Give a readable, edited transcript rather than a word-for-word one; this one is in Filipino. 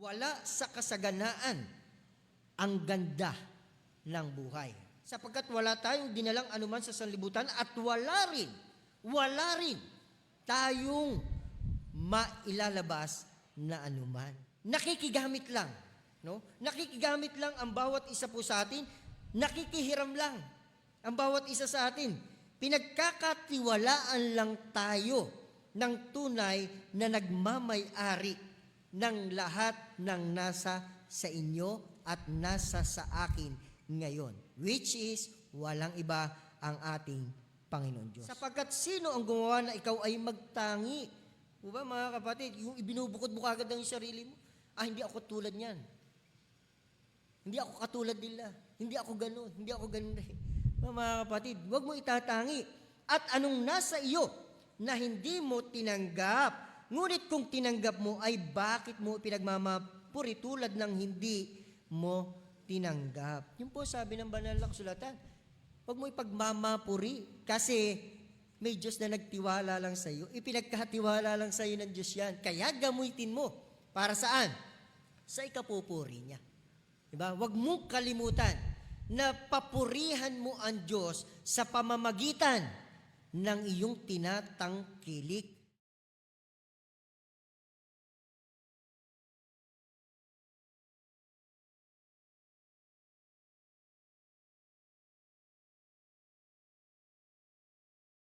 Wala sa kasaganaan ang ganda ng buhay. Sapagkat wala tayong dinalang anuman sa sanlibutan at wala rin tayong mailalabas na anuman. Nakikigamit lang. No? Nakikigamit lang ang bawat isa po sa atin. Nakikihiram lang ang bawat isa sa atin. Pinagkakatiwalaan lang tayo ng tunay na nagmamay-ari ng lahat ng nasa sa inyo at nasa sa akin ngayon, which is walang iba ang ating Panginoon Diyos. Sapagkat sino ang gumawa na ikaw ay magtangi? O ba mga kapatid, yung ibinubukod mo kagad ang sarili mo, hindi ako tulad niyan. Hindi ako katulad nila. Hindi ako ganun. Hindi ako ganun. Mga kapatid, huwag mo itatangi. At anong nasa iyo na hindi mo tinanggap, ngunit kung tinanggap mo ay bakit mo pinagmamapuri tulad ng hindi mo tinanggap. Yun po sabi ng banal na kasulatan. Huwag mo ipagmamapuri kasi may Diyos na nagtiwala lang sa iyo. Ipinagkatiwala lang sa iyo ng Diyos yan. Kaya gamitin mo. Para saan? Sa ikapupuri niya. Diba? Huwag mong kalimutan na papurihan mo ang Diyos sa pamamagitan ng iyong tinatangkilik